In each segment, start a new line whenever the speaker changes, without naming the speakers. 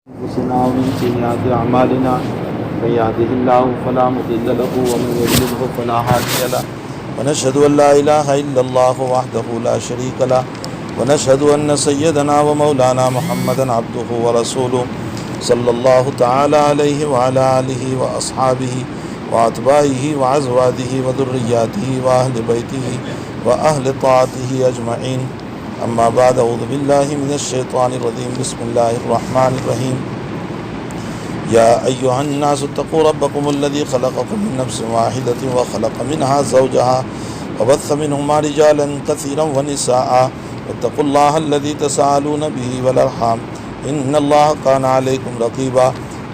أنفسنا ومن سيئات أعمالنا من يهده الله فلا مضل له ومن يضلله فلا هادي له ونشهد أن لا إله إلا الله وحده لا شريك له ونشهد أن سيدنا ومولانا محمدا عبده ورسوله صلى الله تعالى عليه وعلى آله وأصحابه وأتباعه وأزواجه وذرياته وأهل بيته وأهل طاعته أجمعين اما بعد اعوذ باللہ من الشیطان الرجیم بسم اللہ الرحمن الرحیم یا ایہا الناس اتقوا ربکم الذی خلقکم من نفس واحدۃ وخلق منها زوجها وبث منهما رجالا کثیرا ونساء واتقوا اللہ الذی تساءلون به والارحام ان اللہ کان علیکم رقیبا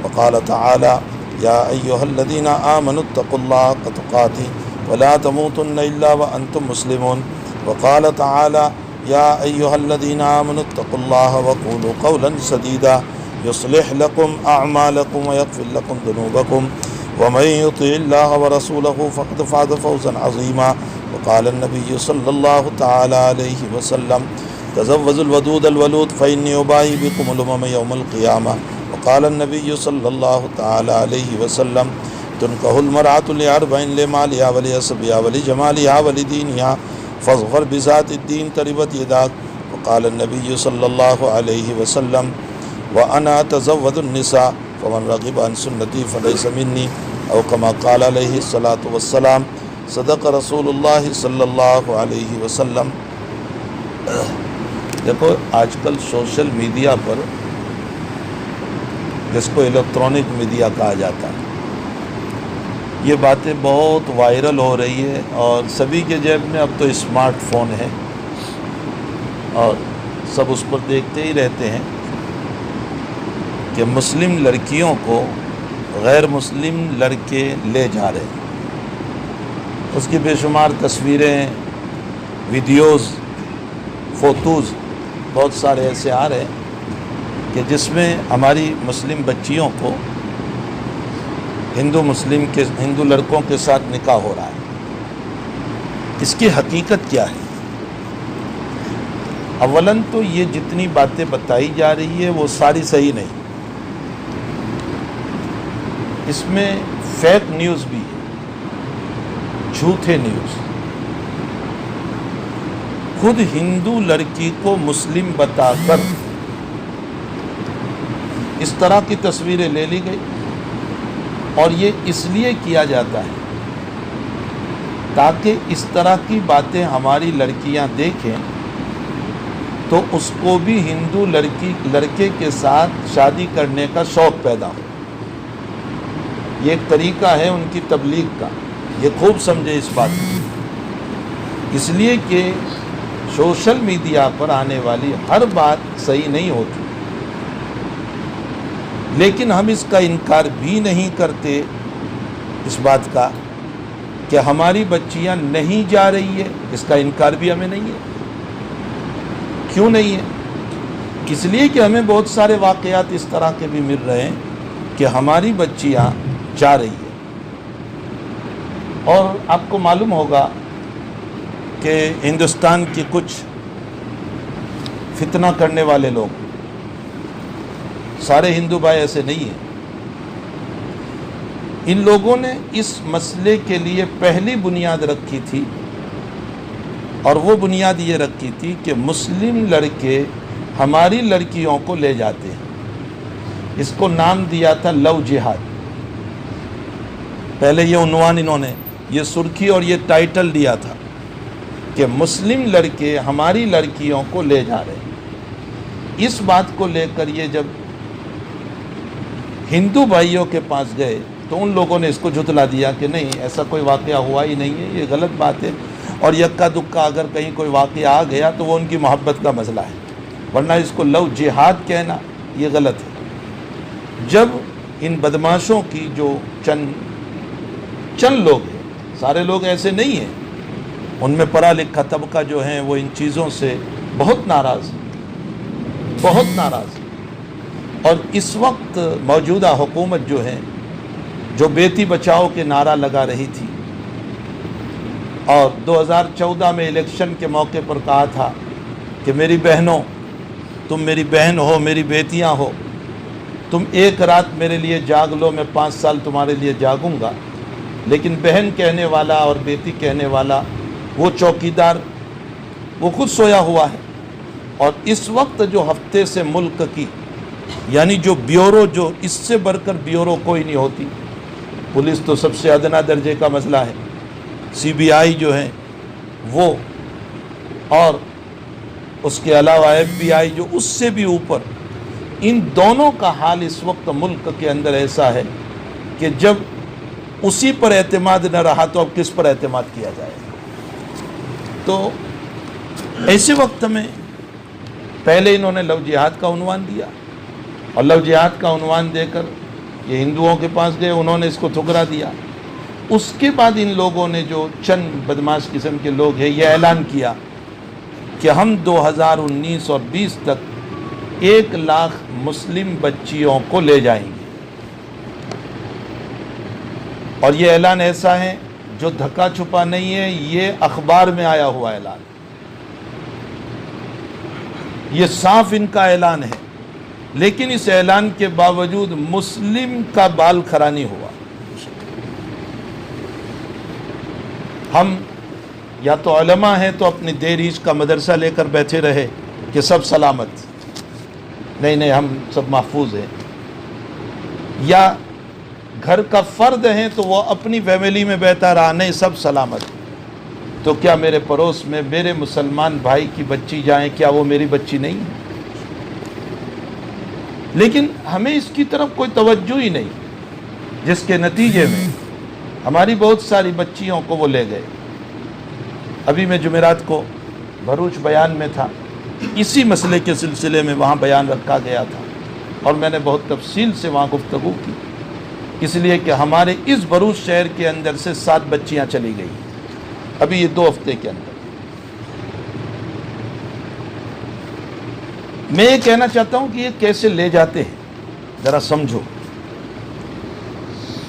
وقال تعالی یا ایہا الذین آمنوا اتقوا اللہ حق تقاته ولا تموتن الا وانتم مسلمون وقال تعالی یا ایہا الذین آمنوا اتقوا اللہ وقولوا قولا سدیدا یصلح لکم اعمالکم ویغفر لکم ذنوبکم ومن یطع اللہ ورسولہ فقد فاز فوزا عظیما وقال النبی صلی اللہ تعالی علیہ وسلم تزوجوا الودود الولود فإنی اباہی بکم الامم یوم القیامہ وقال النبی صلی اللہ تعالی علیہ وسلم تنکح المرأة لأربع لمالها ولحسبها ولجمالها ولدینها فاظفر بذات الدین تربت یداک وقال النبی صلی اللہ علیہ وسلم وانا اتزوج النساء فمن رغب عن سنتی فلیس منی او کما قال علیہ الصلاۃ والسلام صدق رسول اللہ صلی اللہ علیہ وسلم۔ دیکھو آج کل سوشل میڈیا پر جس کو الیکٹرانک میڈیا کہا جاتا ہے یہ باتیں بہت وائرل ہو رہی ہے اور سبھی کے جیب میں اب تو اسمارٹ فون ہے اور سب اس پر دیکھتے ہی رہتے ہیں کہ مسلم لڑکیوں کو غیر مسلم لڑکے لے جا رہے ہیں۔ اس کی بے شمار تصویریں، ویڈیوز، فوٹوز بہت سارے ایسے آ رہے ہیں کہ جس میں ہماری مسلم بچیوں کو ہندو لڑکوں کے ساتھ نکاح ہو رہا ہے۔ اس کی حقیقت کیا ہے؟ اولاً تو یہ جتنی باتیں بتائی جا رہی ہے وہ ساری صحیح نہیں، اس میں فیک نیوز بھی ہے، جھوٹے نیوز۔ خود ہندو لڑکی کو مسلم بتا کر اس طرح کی تصویریں لے لی گئی اور یہ اس لیے کیا جاتا ہے تاکہ اس طرح کی باتیں ہماری لڑکیاں دیکھیں تو اس کو بھی ہندو لڑکے کے ساتھ شادی کرنے کا شوق پیدا ہو۔ یہ ایک طریقہ ہے ان کی تبلیغ کا، یہ خوب سمجھے اس بات کو۔ اس لیے کہ سوشل میڈیا پر آنے والی ہر بات صحیح نہیں ہوتی، لیکن ہم اس کا انکار بھی نہیں کرتے اس بات کا کہ ہماری بچیاں نہیں جا رہی ہے، اس کا انکار بھی ہمیں نہیں ہے۔ کیوں نہیں ہے؟ اس لیے کہ ہمیں بہت سارے واقعات اس طرح کے بھی مل رہے ہیں کہ ہماری بچیاں جا رہی ہیں۔ اور آپ کو معلوم ہوگا کہ ہندوستان کے کچھ فتنہ کرنے والے لوگ، سارے ہندو بھائی ایسے نہیں ہیں، ان لوگوں نے اس مسئلے کے لیے پہلی بنیاد رکھی تھی اور وہ بنیاد یہ رکھی تھی کہ مسلم لڑکے ہماری لڑکیوں کو لے جاتے ہیں۔ اس کو نام دیا تھا لو جہاد۔ پہلے یہ عنوان انہوں نے، یہ سرخی اور یہ ٹائٹل دیا تھا کہ مسلم لڑکے ہماری لڑکیوں کو لے جا رہے ہیں۔ اس بات کو لے کر یہ جب ہندو بھائیوں کے پاس گئے تو ان لوگوں نے اس کو جھٹلا دیا کہ نہیں، ایسا کوئی واقعہ ہوا ہی نہیں ہے، یہ غلط بات ہے، اور یکا دکا اگر کہیں کوئی واقعہ آ گیا تو وہ ان کی محبت کا مسئلہ ہے، ورنہ اس کو لو جہاد کہنا یہ غلط ہے۔ جب ان بدماشوں کی جو چند لوگ ہیں، سارے لوگ ایسے نہیں ہیں، ان میں پڑھا لکھا طبقہ جو ہیں وہ ان چیزوں سے بہت ناراض اور اس وقت موجودہ حکومت جو ہے جو بیٹی بچاؤ کے نعرہ لگا رہی تھی اور 2014 میں الیکشن کے موقع پر کہا تھا کہ میری بہنوں، تم میری بہن ہو، میری بیٹیاں ہو، تم ایک رات میرے لیے جاگ لو، میں 5 سال تمہارے لیے جاگوں گا۔ لیکن بہن کہنے والا اور بیٹی کہنے والا، وہ چوکیدار وہ خود سویا ہوا ہے، اور اس وقت جو ہفتے سے ملک کی یعنی جو بیورو، جو اس سے بڑھ کر بیورو کوئی نہیں ہوتی، پولیس تو سب سے ادنا درجے کا مسئلہ ہے، CBI جو ہے وہ، اور اس کے علاوہ FBI جو اس سے بھی اوپر، ان دونوں کا حال اس وقت ملک کے اندر ایسا ہے کہ جب اسی پر اعتماد نہ رہا تو اب کس پر اعتماد کیا جائے۔ تو ایسے وقت میں پہلے انہوں نے لو جہاد کا عنوان دیا، اور لو جہاد کا عنوان دے کر یہ ہندوؤں کے پاس گئے، انہوں نے اس کو ٹھکرا دیا۔ اس کے بعد ان لوگوں نے، جو چند بدماش قسم کے لوگ ہیں، یہ اعلان کیا کہ ہم 2019 اور 20 تک 1 لاکھ مسلم بچیوں کو لے جائیں گے، اور یہ اعلان ایسا ہے جو دھکا چھپا نہیں ہے، یہ اخبار میں آیا ہوا اعلان، یہ صاف ان کا اعلان ہے۔ لیکن اس اعلان کے باوجود مسلم کا بال کھڑا نہیں ہوا۔ ہم یا تو علماء ہیں تو اپنی دیریج کا مدرسہ لے کر بیٹھے رہے کہ سب سلامت، نہیں ہم سب محفوظ ہیں، یا گھر کا فرد ہیں تو وہ اپنی فیملی میں بیٹھا رہا، نہیں سب سلامت۔ تو کیا میرے پڑوس میں میرے مسلمان بھائی کی بچی جائیں، کیا وہ میری بچی نہیں ہے؟ لیکن ہمیں اس کی طرف کوئی توجہ ہی نہیں، جس کے نتیجے میں ہماری بہت ساری بچیوں کو وہ لے گئے۔ ابھی میں جمعرات کو بھروچ بیان میں تھا، اسی مسئلے کے سلسلے میں وہاں بیان رکھا گیا تھا، اور میں نے بہت تفصیل سے وہاں گفتگو کی، اس لیے کہ ہمارے اس بھروچ شہر کے اندر سے 7 بچیاں چلی گئی ابھی یہ 2 ہفتے کے اندر۔ میں یہ کہنا چاہتا ہوں کہ یہ کیسے لے جاتے ہیں، ذرا سمجھو۔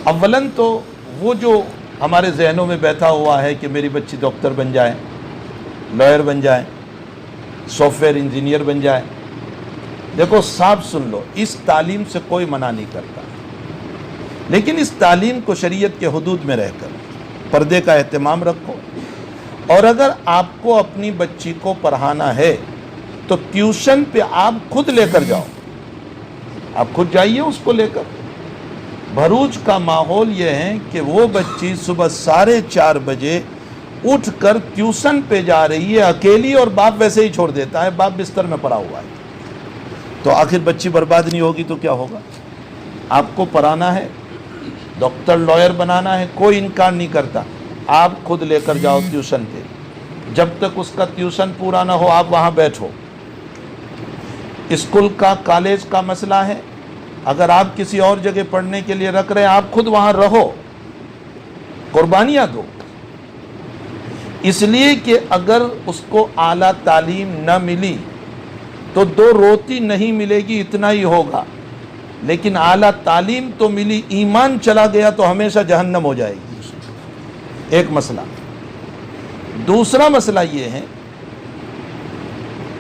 اولاً تو وہ جو ہمارے ذہنوں میں بیٹھا ہوا ہے کہ میری بچی ڈاکٹر بن جائے، لائر بن جائے، سافٹ ویئر انجینئر بن جائے، دیکھو صاحب سن لو، اس تعلیم سے کوئی منع نہیں کرتا، لیکن اس تعلیم کو شریعت کے حدود میں رہ کر پردے کا اہتمام رکھو، اور اگر آپ کو اپنی بچی کو پڑھانا ہے تو ٹیوشن پہ آپ خود لے کر جاؤ، آپ خود جائیے اس کو لے کر۔ بھروچ کا ماحول یہ ہے کہ وہ بچی صبح 4:30 بجے اٹھ کر ٹیوشن پہ جا رہی ہے اکیلی، اور باپ ویسے ہی چھوڑ دیتا ہے، باپ بستر میں پڑا ہوا ہے، تو آخر بچی برباد نہیں ہوگی تو کیا ہوگا؟ آپ کو پڑھانا ہے، ڈاکٹر لائر بنانا ہے، کوئی انکار نہیں کرتا، آپ خود لے کر جاؤ ٹیوشن پہ، جب تک اس کا ٹیوشن پورا نہ ہو آپ وہاں بیٹھو۔ اسکول کا، کالج کا مسئلہ ہے، اگر آپ کسی اور جگہ پڑھنے کے لیے رکھ رہے ہیں آپ خود وہاں رہو، قربانیاں دو، اس لیے کہ اگر اس کو اعلیٰ تعلیم نہ ملی تو 2 روٹی نہیں ملے گی، اتنا ہی ہوگا، لیکن اعلیٰ تعلیم تو ملی، ایمان چلا گیا تو ہمیشہ جہنم ہو جائے گی۔ ایک مسئلہ۔ دوسرا مسئلہ یہ ہے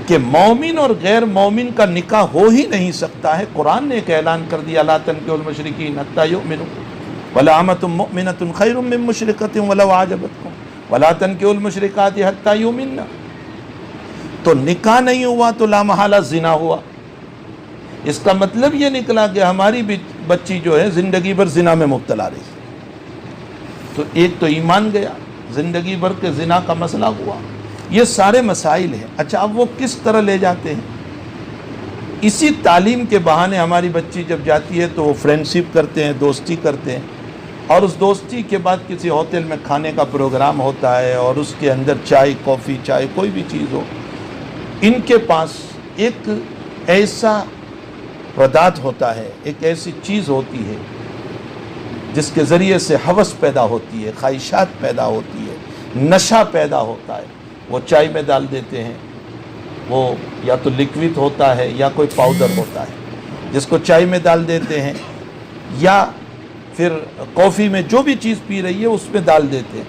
کہ مومن اور غیر مومن کا نکاح ہو ہی نہیں سکتا ہے۔ قرآن نے ایک اعلان کر دیا، لا تنکحوا المشرکین حتی یؤمنوا ولامۃ مؤمنۃ خیر من مشرکۃ ولو اعجبتکم ولا تنکحوا المشرکات حتی یؤمنن۔ تو نکاح نہیں ہوا تو لا محالہ زنا ہوا۔ اس کا مطلب یہ نکلا کہ ہماری بچی جو ہے زندگی بھر زنا میں مبتلا رہی، تو ایک تو ایمان گیا، زندگی بھر کے زنا کا مسئلہ ہوا۔ یہ سارے مسائل ہیں۔ اچھا اب وہ کس طرح لے جاتے ہیں؟ اسی تعلیم کے بہانے ہماری بچی جب جاتی ہے تو وہ فرینڈشپ کرتے ہیں، دوستی کرتے ہیں، اور اس دوستی کے بعد کسی ہوٹل میں کھانے کا پروگرام ہوتا ہے، اور اس کے اندر چائے، کافی، چائے کوئی بھی چیز ہو، ان کے پاس ایک ایسا پردات ہوتا ہے، ایک ایسی چیز ہوتی ہے جس کے ذریعے سے ہوس پیدا ہوتی ہے، خواہشات پیدا ہوتی ہے، نشہ پیدا ہوتا ہے۔ وہ چائے میں ڈال دیتے ہیں، وہ یا تو لکوڈ ہوتا ہے یا کوئی پاؤڈر ہوتا ہے جس کو چائے میں ڈال دیتے ہیں، یا پھر کافی میں جو بھی چیز پی رہی ہے اس میں ڈال دیتے ہیں۔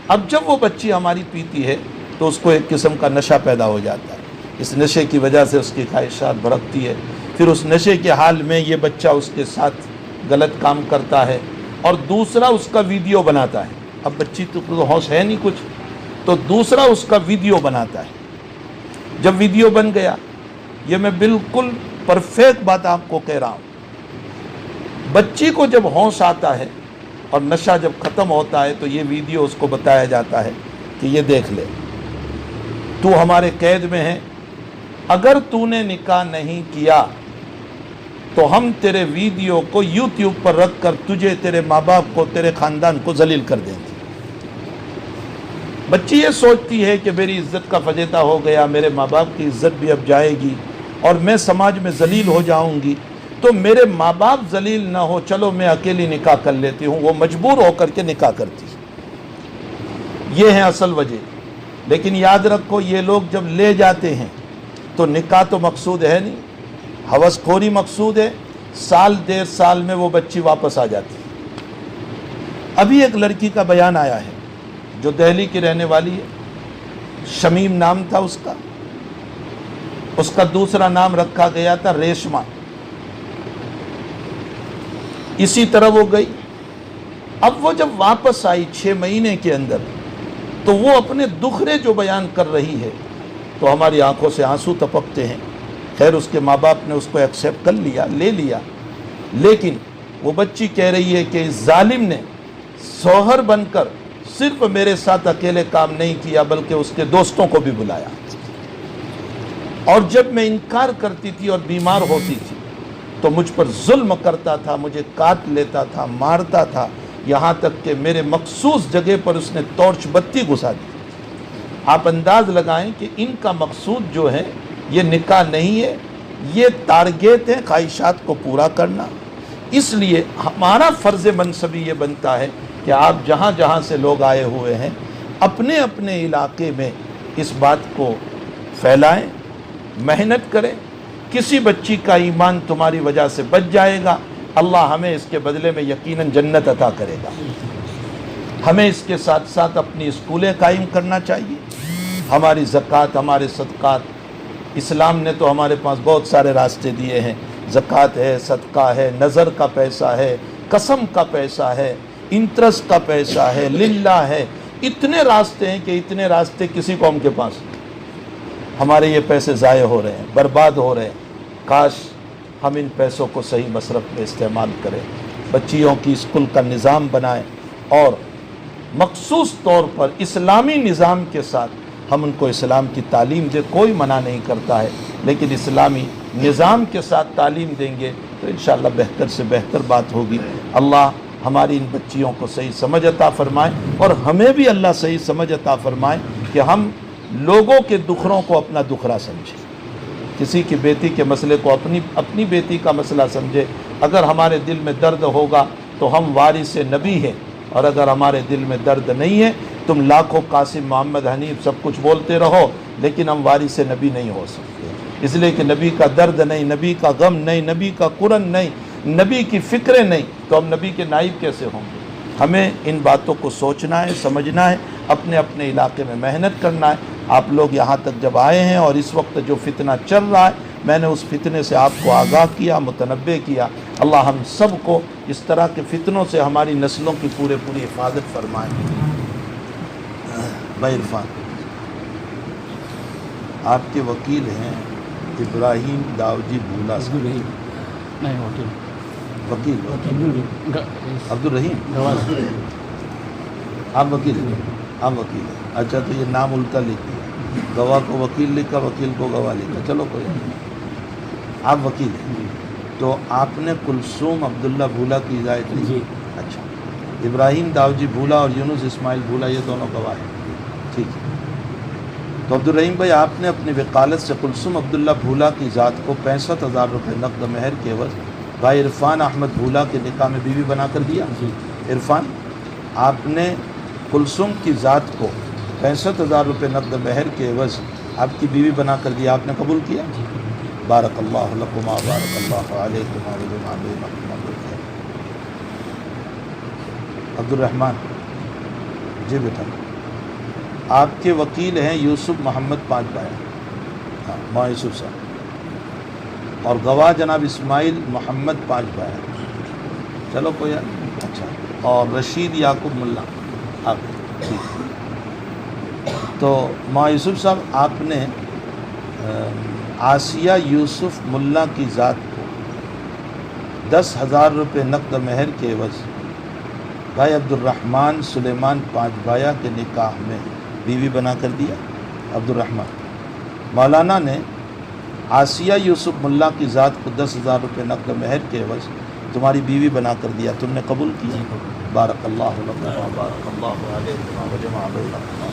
اب جب وہ بچی ہماری پیتی ہے تو اس کو ایک قسم کا نشہ پیدا ہو جاتا ہے، اس نشے کی وجہ سے اس کی خواہشات بھڑکتی ہے، پھر اس نشے کے حال میں یہ بچہ اس کے ساتھ غلط کام کرتا ہے، اور دوسرا اس کا ویڈیو بناتا ہے. اب بچی تو ہوش ہے نہیں کچھ، تو دوسرا اس کا ویڈیو بناتا ہے. جب ویڈیو بن گیا، یہ میں بالکل پرفیکٹ بات آپ کو کہہ رہا ہوں، بچی کو جب ہوش آتا ہے اور نشہ جب ختم ہوتا ہے تو یہ ویڈیو اس کو بتایا جاتا ہے کہ یہ دیکھ لے، تو ہمارے قید میں ہے، اگر تو نے نکاح نہیں کیا تو ہم تیرے ویڈیو کو یوٹیوب پر رکھ کر تجھے، تیرے ماں باپ کو، تیرے خاندان کو ذلیل کر دیں گے. بچی یہ سوچتی ہے کہ میری عزت کا فجیتہ ہو گیا، میرے ماں باپ کی عزت بھی اب جائے گی اور میں سماج میں ذلیل ہو جاؤں گی، تو میرے ماں باپ ذلیل نہ ہو، چلو میں اکیلی نکاح کر لیتی ہوں. وہ مجبور ہو کر کے نکاح کرتی. یہ ہے اصل وجہ. لیکن یاد رکھو، یہ لوگ جب لے جاتے ہیں تو نکاح تو مقصود ہے نہیں، ہوس خوری مقصود ہے. سال 1.5 سال میں وہ بچی واپس آ جاتی. ابھی ایک لڑکی کا بیان آیا ہے جو دہلی کی رہنے والی ہے، شمیم نام تھا اس کا دوسرا نام رکھا گیا تھا ریشما. اسی طرح وہ گئی. اب وہ جب واپس آئی 6 مہینے کے اندر، تو وہ اپنے دکھرے جو بیان کر رہی ہے تو ہماری آنکھوں سے آنسو ٹپکتے ہیں. خیر اس کے ماں باپ نے اس کو ایکسیپٹ کر لیا، لے لیا، لیکن وہ بچی کہہ رہی ہے کہ اس ظالم نے شوہر بن کر صرف میرے ساتھ اکیلے کام نہیں کیا بلکہ اس کے دوستوں کو بھی بلایا، اور جب میں انکار کرتی تھی اور بیمار ہوتی تھی تو مجھ پر ظلم کرتا تھا، مجھے کاٹ لیتا تھا، مارتا تھا، یہاں تک کہ میرے مخصوص جگہ پر اس نے ٹارچ بتی گھسا دی. آپ انداز لگائیں کہ ان کا مقصود جو ہے یہ نکاح نہیں ہے، یہ ٹارگیٹ ہے خواہشات کو پورا کرنا. اس لیے ہمارا فرض منصبی یہ بنتا ہے کہ آپ جہاں جہاں سے لوگ آئے ہوئے ہیں اپنے اپنے علاقے میں اس بات کو پھیلائیں، محنت کریں. کسی بچی کا ایمان تمہاری وجہ سے بچ جائے گا، اللہ ہمیں اس کے بدلے میں یقیناً جنت عطا کرے گا. ہمیں اس کے ساتھ ساتھ اپنی اسکولیں قائم کرنا چاہیے. ہماری زکوٰۃ، ہمارے صدقات، اسلام نے تو ہمارے پاس بہت سارے راستے دیے ہیں. زکوٰۃ ہے، صدقہ ہے، نظر کا پیسہ ہے، قسم کا پیسہ ہے، انٹرسٹ کا پیسہ ہے، للہ ہے. اتنے راستے ہیں کہ اتنے راستے کسی قوم کے پاس. ہمارے یہ پیسے ضائع ہو رہے ہیں، برباد ہو رہے ہیں. کاش ہم ان پیسوں کو صحیح مصرف میں استعمال کریں، بچیوں کی اسکول کا نظام بنائیں اور مخصوص طور پر اسلامی نظام کے ساتھ ہم ان کو اسلام کی تعلیم دیں. کوئی منع نہیں کرتا ہے، لیکن اسلامی نظام کے ساتھ تعلیم دیں گے تو انشاءاللہ بہتر سے بہتر بات ہوگی. اللہ ہماری ان بچیوں کو صحیح سمجھ عطا فرمائے اور ہمیں بھی اللہ صحیح سمجھ عطا فرمائے کہ ہم لوگوں کے دکھروں کو اپنا دکھرا سمجھیں، کسی کی بیٹی کے مسئلے کو اپنی بیٹی کا مسئلہ سمجھے. اگر ہمارے دل میں درد ہوگا تو ہم وارث نبی ہیں، اور اگر ہمارے دل میں درد نہیں ہے تم لاکھوں قاسم محمد حنیف سب کچھ بولتے رہو لیکن ہم وارث نبی نہیں ہو سکتے. اس لیے کہ نبی کا درد نہیں، نبی کا غم نہیں، نبی کا قرن نہیں، نبی کی فکریں نہیں، تو ہم نبی کے نائب کیسے ہوں گے؟ ہمیں ان باتوں کو سوچنا ہے، سمجھنا ہے، اپنے اپنے علاقے میں محنت کرنا ہے. آپ لوگ یہاں تک جب آئے ہیں اور اس وقت جو فتنہ چل رہا ہے، میں نے اس فتنے سے آپ کو آگاہ کیا، متنبہ کیا. اللہ ہم سب کو اس طرح کے فتنوں سے ہماری نسلوں کی پوری حفاظت فرمائے. بھائی عرفان، آپ کے وکیل ہیں ابراہیم داؤجی بھولا صاحب. وکیل عبد الرحیم، آپ وکیل ہیں؟ آپ وکیل ہیں. اچھا، تو یہ نام الٹا لکھ دیا، گواہ کو وکیل لکھا، وکیل کو گواہ لکھا. چلو کوئی نہیں، آپ وکیل ہیں. تو آپ نے کلثوم عبداللہ بھولا کی ہدایت لی؟ اچھا. ابراہیم داؤجی بھولا اور یونس اسماعیل بھولا یہ دونوں گواہ ہیں. ٹھیک ہے. تو عبد الرحیم بھائی، آپ نے اپنی وکالت سے کلثوم عبداللہ بھولا کی ذات کو 65,000 روپے نقد مہر کے عوض بھائی عرفان احمد بھولا کے نکاح میں بیوی بنا کر دیا. عرفان، آپ نے کلثوم کی ذات کو 65,000 روپے نقد مہر کے عوض آپ کی بیوی بنا کر دیا، آپ نے قبول کیا؟ بارک اللہ لکما بارک اللہ علیکما وجمع بینکما بالخیر. عبد الرحمن جی بیٹا، آپ کے وکیل ہیں یوسف محمد پانچ بھائی. ہاں، ماں یوسف صاحب. اور گواہ جناب اسماعیل محمد 5 بھائی. چلو کوئی اچھا. اور رشید یعقوب ملا آپ. ٹھیک. تو ماں یوسف صاحب آپ نے آسیہ یوسف ملا کی ذات کو 10,000 روپے نقد مہر کے عوض بھائی عبد الرحمن سلیمان 5 بھایا کے نکاح میں بیوی بنا کر دیا. عبد الرحمن مولانا نے آسیہ یوسف ملا کی ذات کو 10,000 روپے نقد مہر کے عوض تمہاری بیوی بنا کر دیا. تم نے قبول کیا؟ بارک اللہ لکم و بارک اللہ علیکم و جمع بینکما.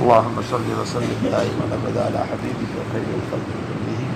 اللہم صلی وسلم دائما ابدا علی حبیبک خیر الخلق کلہم.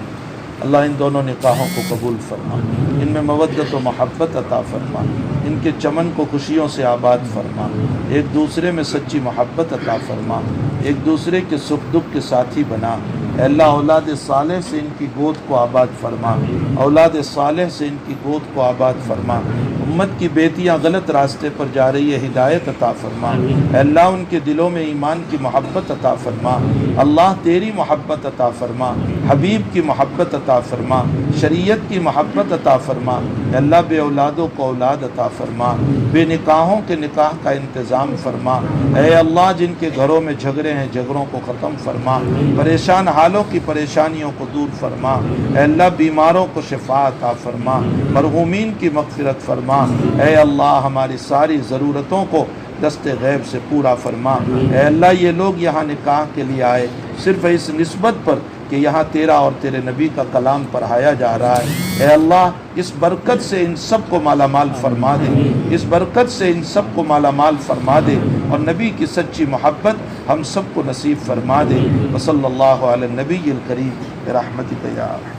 اللہ ان دونوں نکاحوں کو قبول فرما، ان میں مودت و محبت عطا فرما، ان کے چمن کو خوشیوں سے آباد فرما، ایک دوسرے میں سچی محبت عطا فرما، ایک دوسرے کے سکھ دکھ کے ساتھی بنا. اے اللہ اولاد صالح سے ان کی گود کو آباد فرما، اولاد صالح سے ان کی گود کو آباد فرما. امت کی بیٹیاں غلط راستے پر جا رہی ہے، ہدایت عطا فرما. اے اللہ ان کے دلوں میں ایمان کی محبت عطا فرما. اللہ تیری محبت عطا فرما، حبیب کی محبت عطا فرما، شریعت کی محبت عطا فرما. اے اللہ بے اولادوں کو اولاد عطا فرما، بے نکاحوں کے نکاح کا انتظام فرما. اے اللہ جن کے گھروں میں جھگڑے ہیں جھگڑوں کو ختم فرما، پریشان حالوں کی پریشانیوں کو دور فرما. اے اللہ بیماروں کو شفا عطا فرما، مرحومین کی مغفرت فرما. اے اللہ ہماری ساری ضرورتوں کو دست غیب سے پورا فرما. اے اللہ یہ لوگ یہاں نکاح کے لیے آئے صرف اس نسبت پر کہ یہاں تیرا اور تیرے نبی کا کلام پڑھایا جا رہا ہے. اے اللہ اس برکت سے ان سب کو مالا مال فرما دے، اس برکت سے ان سب کو مالا مال فرما دے، اور نبی کی سچی محبت ہم سب کو نصیب فرما دے. وصلی اللہ علی النبی الکریم برحمتک یا ارحم.